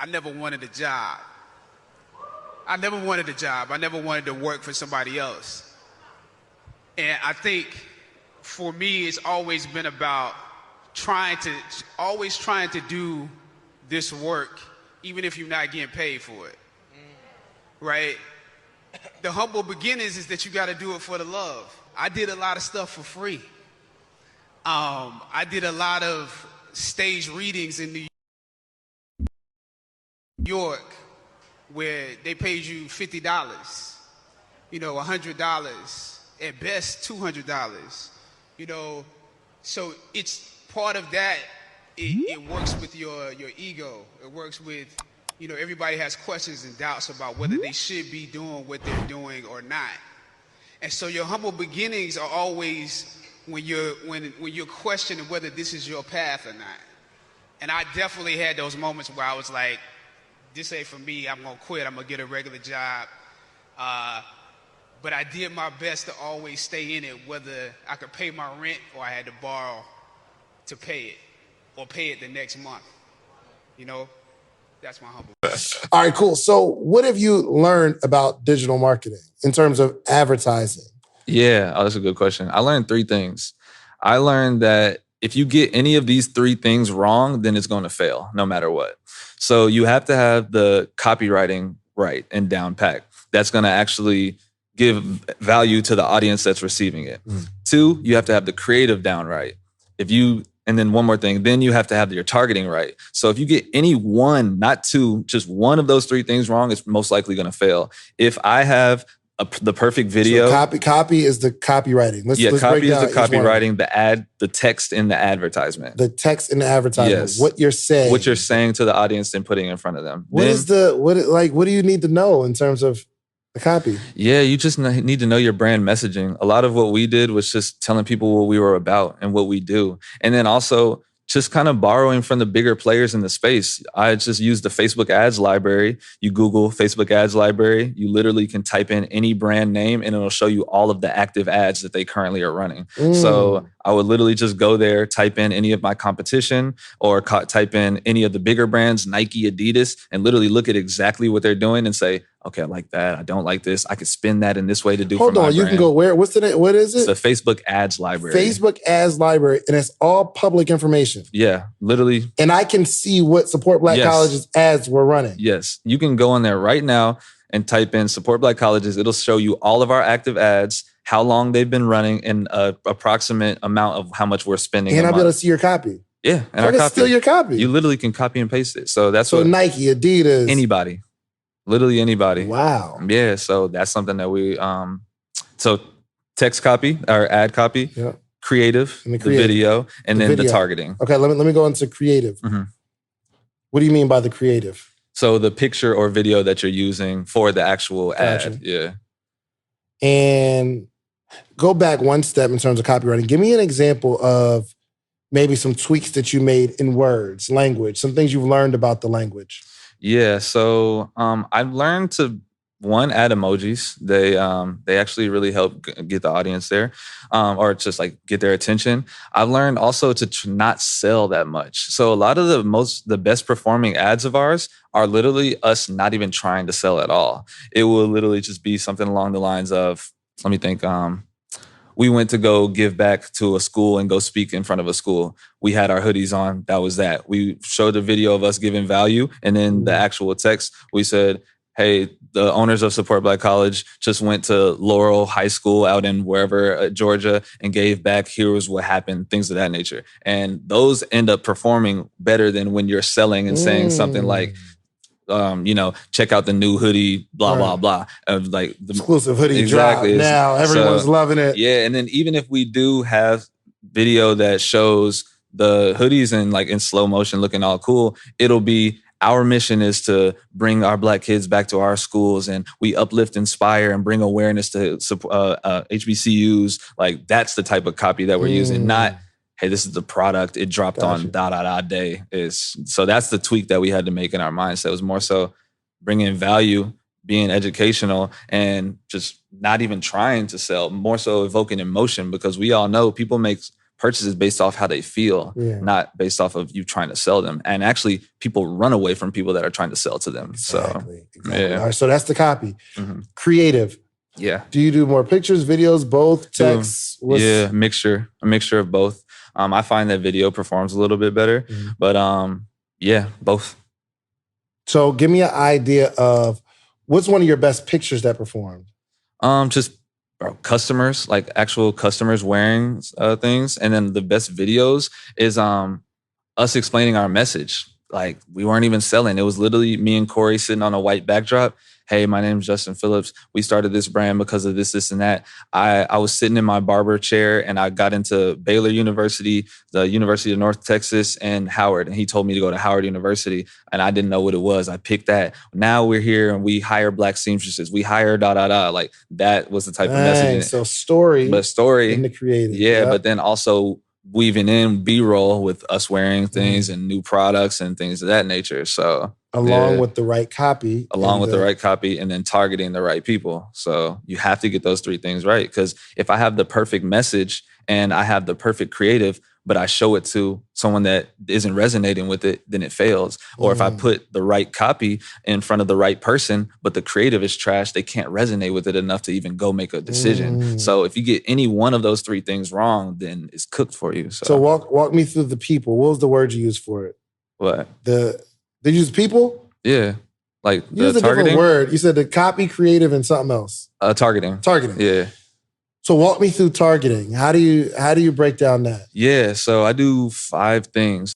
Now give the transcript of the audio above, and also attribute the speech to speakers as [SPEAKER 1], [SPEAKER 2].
[SPEAKER 1] I never wanted a job. I never wanted a job. I never wanted to work for somebody else. And I think for me, it's always been about always trying to do this work, even if you're not getting paid for it. Right? The humble beginnings is that you got to do it for the love. I did a lot of stuff for free. I did a lot of stage readings in New York where they paid you $50, $100, at best $200, So it's part of that. It works with your ego. It works with, everybody has questions and doubts about whether they should be doing what they're doing or not. And so your humble beginnings are always when you're questioning whether this is your path or not. And I definitely had those moments where I was like, this ain't for me, I'm gonna quit, I'm gonna get a regular job. But I did my best to always stay in it, whether I could pay my rent or I had to borrow to pay it, or pay it the next month. That's my humble.
[SPEAKER 2] All right, cool. So what have you learned about digital marketing in terms of advertising?
[SPEAKER 3] Yeah, that's a good question. I learned 3 things. I learned that if you get any of these 3 things wrong, then it's going to fail no matter what. So you have to have the copywriting right and down pat. That's going to actually give value to the audience that's receiving it. 2, you have to have the creative down right. And then one more thing, then you have to have your targeting right. So if you get any one, not 2, just one of those 3 things wrong, it's most likely going to fail. If I have the perfect video.
[SPEAKER 2] So copy is the copywriting. Let's
[SPEAKER 3] copy is the copywriting, the text in the advertisement.
[SPEAKER 2] The text in the advertisement.
[SPEAKER 3] Yes.
[SPEAKER 2] What you're saying.
[SPEAKER 3] What you're saying to the audience and putting in front of them.
[SPEAKER 2] What do you need to know in terms of the copy?
[SPEAKER 3] Yeah, you just need to know your brand messaging. A lot of what we did was just telling people what we were about and what we do. And then also just kind of borrowing from the bigger players in the space. I just used the Facebook ads library. You Google Facebook ads library, you literally can type in any brand name and it'll show you all of the active ads that they currently are running. So I would literally just go there, type in any of my competition or type in any of the bigger brands, Nike, Adidas, and literally look at exactly what they're doing and say, okay, I like that. I don't like this. I could spin that in this way to do
[SPEAKER 2] Hold
[SPEAKER 3] for my
[SPEAKER 2] on, you
[SPEAKER 3] brand.
[SPEAKER 2] can go where? What's the name? What is it?
[SPEAKER 3] It's the Facebook ads library.
[SPEAKER 2] Facebook ads library, and it's all public information.
[SPEAKER 3] Yeah, literally.
[SPEAKER 2] And I can see what Support Black Colleges ads were running.
[SPEAKER 3] Yes, you can go in there right now and type in Support Black Colleges. It'll show you all of our active ads, how long they've been running, and an approximate amount of how much we're spending.
[SPEAKER 2] And I'll be able to see your copy.
[SPEAKER 3] Yeah, and
[SPEAKER 2] I can steal your copy.
[SPEAKER 3] You literally can copy and paste it. So that's
[SPEAKER 2] what Nike, Adidas,
[SPEAKER 3] anybody. Literally anybody.
[SPEAKER 2] Wow.
[SPEAKER 3] Yeah, so that's something that we, so text copy or ad copy, creative, the video, and then the targeting.
[SPEAKER 2] Okay, let me go into creative. What do you mean by the creative?
[SPEAKER 3] So the picture or video that you're using for the actual ad. Yeah.
[SPEAKER 2] And go back one step in terms of copywriting. Give me an example of maybe some tweaks that you made in words, language, some things you've learned about the language.
[SPEAKER 3] Yeah, so I've learned to add emojis. They actually really help get the audience there, or just like get their attention. I've learned also to not sell that much. So a lot of the best performing ads of ours are literally us not even trying to sell at all. It will literally just be something along the lines of, let me think. We went to go give back to a school and go speak in front of a school. We had our hoodies on. That was that. We showed a video of us giving value. And then the actual text, we said, hey, the owners of Support Black College just went to Laurel High School out in wherever, Georgia, and gave back. Here was what happened, things of that nature. And those end up performing better than when you're selling and saying something like, check out the new hoodie, blah, blah, blah. Like the
[SPEAKER 2] exclusive hoodie drop now. Everyone's loving it.
[SPEAKER 3] Yeah. And then even if we do have video that shows the hoodies in slow motion looking all cool, it'll be our mission is to bring our Black kids back to our schools, and we uplift, inspire, and bring awareness to HBCUs. Like that's the type of copy that we're using, not, hey, this is the product. It dropped on ... day. So that's the tweak that we had to make in our mindset. It was more so bringing value, being educational, and just not even trying to sell, more so evoking emotion, because we all know people make purchases based off how they feel, not based off of you trying to sell them. And actually, people run away from people that are trying to sell to them.
[SPEAKER 2] Exactly.
[SPEAKER 3] Yeah.
[SPEAKER 2] All right, so that's the copy.
[SPEAKER 3] Mm-hmm.
[SPEAKER 2] Creative.
[SPEAKER 3] Yeah.
[SPEAKER 2] Do you do more pictures, videos, both, texts?
[SPEAKER 3] Yeah, a mixture of both. I find that video performs a little bit better, but yeah, both.
[SPEAKER 2] So give me an idea of what's one of your best pictures that performed?
[SPEAKER 3] Just customers, like actual customers wearing things. And then the best videos is us explaining our message. Like we weren't even selling. It was literally me and Corey sitting on a white backdrop. Hey, my name's Justin Phillips. We started this brand because of this, this, and that. I was sitting in my barber chair and I got into Baylor University, the University of North Texas, and Howard. And he told me to go to Howard University and I didn't know what it was. I picked that. Now we're here and we hire Black seamstresses. We hire ... Like that was the type of messaging.
[SPEAKER 2] So story in the creative.
[SPEAKER 3] Yeah, but then also weaving in B-roll with us wearing things and new products and things of that nature. So
[SPEAKER 2] along with the right copy.
[SPEAKER 3] The right copy and then targeting the right people. So you have to get those three things right. Because if I have the perfect message and I have the perfect creative, but I show it to someone that isn't resonating with it, then it fails. Or if I put the right copy in front of the right person, but the creative is trash, they can't resonate with it enough to even go make a decision. So if you get any one of those three things wrong, then it's cooked for you. So
[SPEAKER 2] walk me through the people. What was the word you used for it?
[SPEAKER 3] What?
[SPEAKER 2] Did you use people?
[SPEAKER 3] Yeah. Like
[SPEAKER 2] you used a different word. You said the copy, creative, and something else.
[SPEAKER 3] Targeting.
[SPEAKER 2] Yeah. So walk me through targeting. How do you break down that?
[SPEAKER 3] Yeah, so I do 5 things.